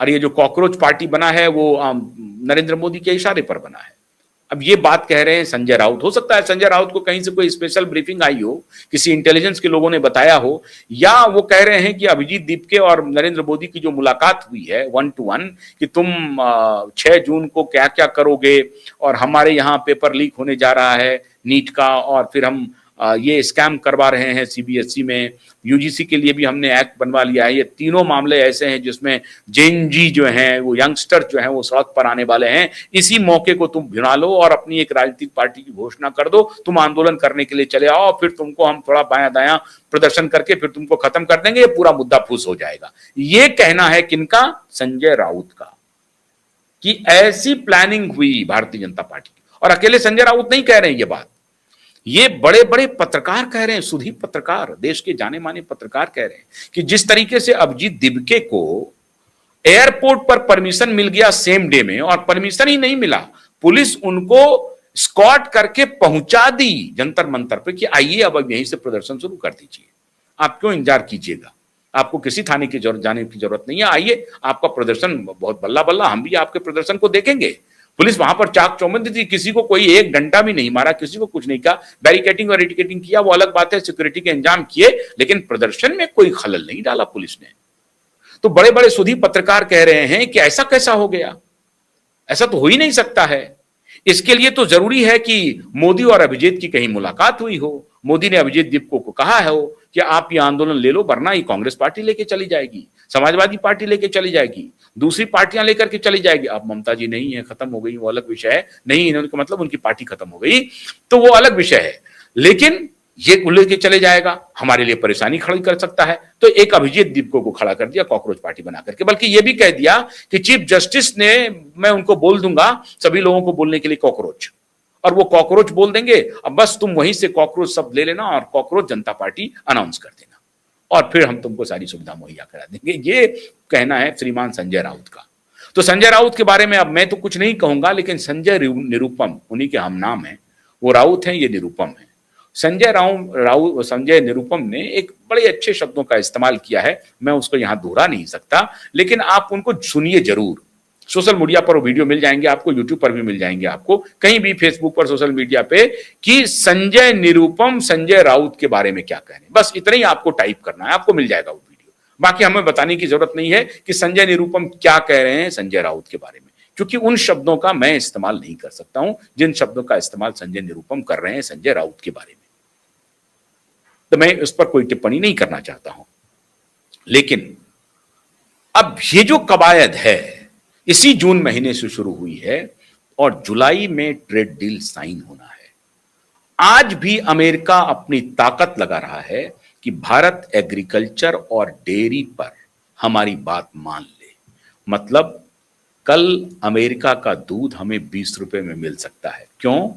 और ये जो कॉकरोच पार्टी बना है वो नरेंद्र मोदी के इशारे पर बना है। अब ये बात कह रहे हैं संजय राउत। हो सकता है संजय राउत को कहीं से कोई स्पेशल ब्रीफिंग आई हो, किसी इंटेलिजेंस के लोगों ने बताया हो, या वो कह रहे हैं कि अभिजीत दीपके और नरेंद्र मोदी की जो मुलाकात हुई है 1-to-1 कि तुम 6 जून को क्या क्या करोगे और हमारे यहाँ पेपर लीक होने जा रहा है नीट का, और फिर हम ये स्कैम करवा रहे हैं सीबीएसई में, यूजीसी के लिए भी हमने एक्ट बनवा लिया है। ये तीनों मामले ऐसे हैं जिसमें जेनजी जो हैं, वो यंगस्टर जो हैं, वो सड़क पर आने वाले हैं। इसी मौके को तुम भिड़ा लो और अपनी एक राजनीतिक पार्टी की घोषणा कर दो, तुम आंदोलन करने के लिए चले आओ, फिर तुमको हम थोड़ा बायां दायां प्रदर्शन करके फिर तुमको खत्म कर देंगे, ये पूरा मुद्दा फूस हो जाएगा। ये कहना है किनका? संजय राउत का, कि ऐसी प्लानिंग हुई भारतीय जनता पार्टी की। और अकेले संजय राउत नहीं कह रहे हैं ये बात, ये बड़े बड़े पत्रकार कह रहे हैं, सुधी पत्रकार, देश के जाने माने पत्रकार कह रहे हैं कि जिस तरीके से अभिजीत दिबके को एयरपोर्ट पर परमिशन मिल गया सेम डे में, और परमिशन ही नहीं मिला, पुलिस उनको स्कॉट करके पहुंचा दी जंतर मंतर पे कि आइए अब यहीं से प्रदर्शन शुरू कर दीजिए, आप क्यों इंतजार कीजिएगा, आपको किसी थाने की जाने की जरूरत नहीं है, आइए आपका प्रदर्शन बहुत बल्ला बल्ला, हम भी आपके प्रदर्शन को देखेंगे। पुलिस वहां पर चाक चौबंदी थी, किसी को कोई एक डंडा भी नहीं मारा, किसी को कुछ नहीं कहा, बैरिकेटिंग और एटिकेटिंग किया वो अलग बात है, सिक्योरिटी के इंतजाम किए, लेकिन प्रदर्शन में कोई खलल नहीं डाला पुलिस ने। तो बड़े बड़े सुधी पत्रकार कह रहे हैं कि ऐसा कैसा हो गया, ऐसा तो हो ही नहीं सकता है। इसके लिए तो जरूरी है कि मोदी और अभिजीत की कहीं मुलाकात हुई हो, मोदी ने अभिजीत दीपको को कहा है हो कि आप ये आंदोलन ले लो, वरना ये कांग्रेस पार्टी लेके चली जाएगी, समाजवादी पार्टी लेके चली जाएगी, दूसरी पार्टियां लेकर के चली जाएगी। अब ममता जी नहीं है, खत्म हो गई, वो अलग विषय है, नहीं इन्होंने मतलब उनकी पार्टी खत्म हो गई तो वो अलग विषय है, लेकिन ये लेके चले जाएगा, हमारे लिए परेशानी खड़ी कर सकता है। तो एक अभिजीत दीपको को खड़ा कर दिया कॉकरोच पार्टी बना करके, बल्कि ये भी कह दिया कि चीफ जस्टिस ने, मैं उनको बोल दूंगा सभी लोगों को बोलने के लिए कॉकरोच, और वो कॉकरोच बोल देंगे, अब बस तुम वहीं से कॉकरोच शब्द ले लेना और कॉकरोच जनता पार्टी अनाउंस कर देना, और फिर हम तुमको सारी सुविधा मुहैया करा देंगे। ये कहना है श्रीमान संजय राउत का। तो संजय राउत के बारे में अब मैं तो कुछ नहीं कहूंगा, लेकिन संजय निरुपम, उन्हीं के हम नाम है, वो राउत हैं, ये निरुपम है। संजय निरुपम ने एक बड़े अच्छे शब्दों का इस्तेमाल किया है, मैं उसको यहां दोहरा नहीं सकता, लेकिन आप उनको सुनिए जरूर। सोशल मीडिया पर वो वीडियो मिल जाएंगे आपको, यूट्यूब पर भी मिल जाएंगे आपको, कहीं भी फेसबुक पर, सोशल मीडिया पे, कि संजय निरुपम संजय राउत के बारे में क्या कह रहे हैं, बस इतना ही आपको टाइप करना है, आपको मिल जाएगा वो वीडियो। बाकी हमें बताने की जरूरत नहीं है कि संजय निरुपम क्या कह रहे हैं संजय राउत के बारे में, क्योंकि उन शब्दों का मैं इस्तेमाल नहीं कर सकता हूं जिन शब्दों का इस्तेमाल संजय निरुपम कर रहे हैं संजय राउत के बारे में, तो मैं उस पर कोई टिप्पणी नहीं करना चाहता हूं। लेकिन अब ये जो कवायद है इसी जून महीने से शुरू हुई है और जुलाई में ट्रेड डील साइन होना है। आज भी अमेरिका अपनी ताकत लगा रहा है कि भारत एग्रीकल्चर और डेयरी पर हमारी बात मान ले, मतलब कल अमेरिका का दूध हमें 20 रुपए में मिल सकता है। क्यों?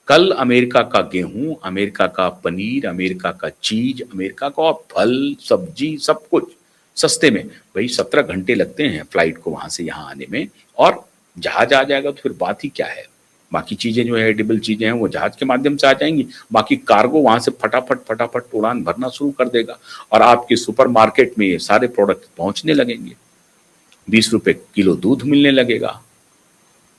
कल अमेरिका का गेहूं, अमेरिका का पनीर, अमेरिका का चीज, अमेरिका का फल सब्जी सब कुछ सस्ते में। भाई 17 घंटे लगते हैं फ्लाइट को वहां से यहाँ आने में, और जहाज आ जाएगा तो फिर बात ही क्या है। बाकी चीजें जो है एडिबल चीजें हैं वो जहाज के माध्यम से आ जाएंगी, बाकी कार्गो वहां से फटाफट फटाफट उड़ान भरना शुरू कर देगा और आपके सुपरमार्केट में ये सारे प्रोडक्ट पहुंचने लगेंगे। 20 रुपए किलो दूध मिलने लगेगा,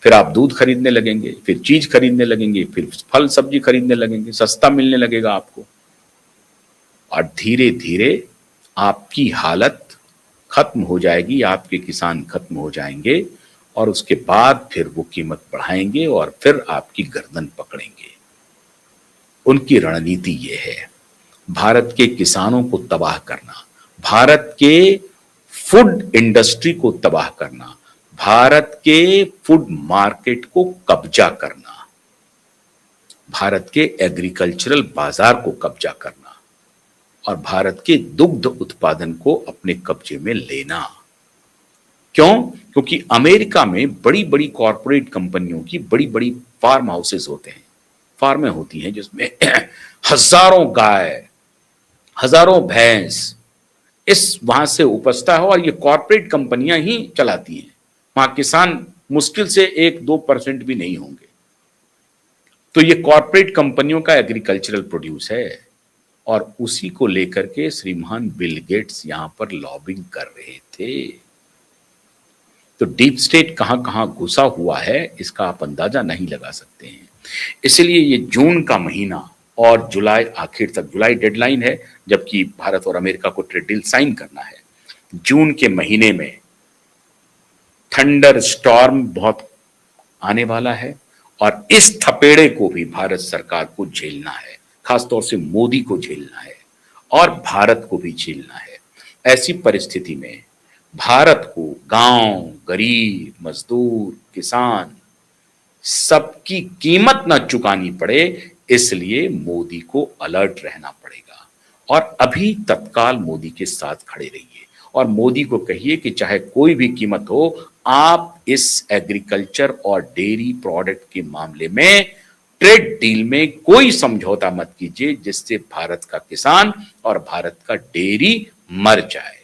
फिर आप दूध खरीदने लगेंगे, फिर चीज खरीदने लगेंगे, फिर फल सब्जी खरीदने लगेंगे, सस्ता मिलने लगेगा आपको, और धीरे धीरे आपकी हालत खत्म हो जाएगी, आपके किसान खत्म हो जाएंगे, और उसके बाद फिर वो कीमत बढ़ाएंगे और फिर आपकी गर्दन पकड़ेंगे। उनकी रणनीति ये है, भारत के किसानों को तबाह करना, भारत के फूड इंडस्ट्री को तबाह करना, भारत के फूड मार्केट को कब्जा करना, भारत के एग्रीकल्चरल बाजार को कब्जा करना, और भारत के दुग्ध उत्पादन को अपने कब्जे में लेना। क्यों? क्योंकि अमेरिका में बड़ी बड़ी कॉरपोरेट कंपनियों की बड़ी बड़ी फार्म हाउसेस होते हैं, फार्में होती हैं जिसमें हजारों गाय, हजारों भैंस इस वहां से उपजता है, और ये कॉरपोरेट कंपनियां ही चलाती हैं। वहां किसान मुश्किल से 1-2% भी नहीं होंगे। तो ये कॉरपोरेट कंपनियों का एग्रीकल्चरल प्रोड्यूस है, और उसी को लेकर के श्रीमान बिल गेट्स यहां पर लॉबिंग कर रहे थे। तो डीप स्टेट कहाँ-कहाँ घुसा हुआ है, इसका आप अंदाजा नहीं लगा सकते हैं। इसलिए ये जून का महीना और जुलाई आखिर तक, जुलाई डेडलाइन है, जबकि भारत और अमेरिका को ट्रेड डील साइन करना है। जून के महीने में थंडर स्टॉर्म बहुत आने वाला है और इस थपेड़े को भी भारत सरकार को झेलना है, खासतौर से मोदी को झेलना है और भारत को भी झेलना है। ऐसी परिस्थिति में भारत को गांव, गरीब, मजदूर, किसान सबकी कीमत न चुकानी पड़े, इसलिए मोदी को अलर्ट रहना पड़ेगा और अभी तत्काल मोदी के साथ खड़े रहिए और मोदी को कहिए कि चाहे कोई भी कीमत हो, आप इस एग्रीकल्चर और डेयरी प्रोडक्ट के मामले में ट्रेड डील में कोई समझौता मत कीजिए जिससे भारत का किसान और भारत का डेयरी मर जाए।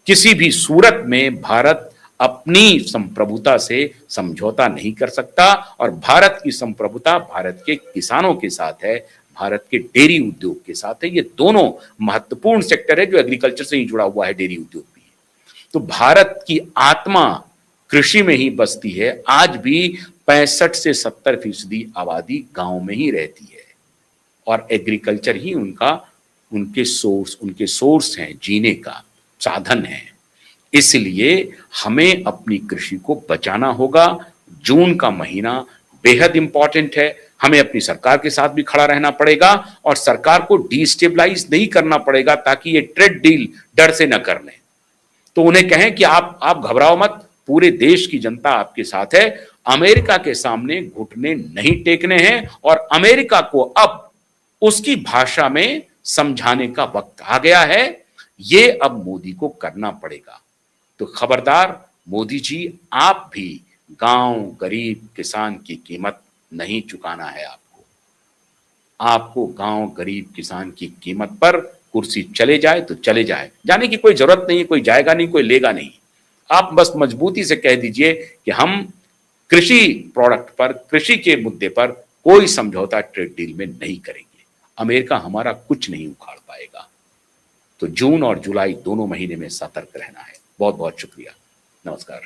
किसी भी सूरत में भारत अपनी संप्रभुता से समझौता नहीं कर सकता और भारत की संप्रभुता भारत के किसानों के साथ है, भारत के डेयरी उद्योग के साथ है। ये दोनों महत्वपूर्ण सेक्टर है जो एग्रीकल्चर से ही जुड़ा हुआ है, डेयरी उद्योग भी। तो भारत की आत्मा कृषि में ही बसती है। आज भी 65 से 70% आबादी गांव में ही रहती है और एग्रीकल्चर ही उनके सोर्स हैं, जीने का साधन है। इसलिए हमें अपनी कृषि को बचाना होगा। जून का महीना बेहद इंपॉर्टेंट है। हमें अपनी सरकार के साथ भी खड़ा रहना पड़ेगा और सरकार को डिस्टेबलाइज नहीं करना पड़ेगा ताकि ये ट्रेड डील डर से न कर लें। तो उन्हें कहें कि आप घबराओ मत, पूरे देश की जनता आपके साथ है। अमेरिका के सामने घुटने नहीं टेकने हैं और अमेरिका को अब उसकी भाषा में समझाने का वक्त आ गया है। ये अब मोदी को करना पड़ेगा। तो खबरदार मोदी जी, आप भी गांव, गरीब, किसान की कीमत नहीं चुकाना है। आपको गांव, गरीब, किसान की कीमत पर कुर्सी चले जाए तो चले जाए, जाने की कोई जरूरत नहीं है। कोई जाएगा नहीं, कोई लेगा नहीं। आप बस मजबूती से कह दीजिए कि हम कृषि प्रोडक्ट पर, कृषि के मुद्दे पर कोई समझौता ट्रेड डील में नहीं करेंगे। अमेरिका हमारा कुछ नहीं उखाड़ पाएगा। तो जून और जुलाई दोनों महीने में सतर्क रहना है। बहुत बहुत शुक्रिया। नमस्कार।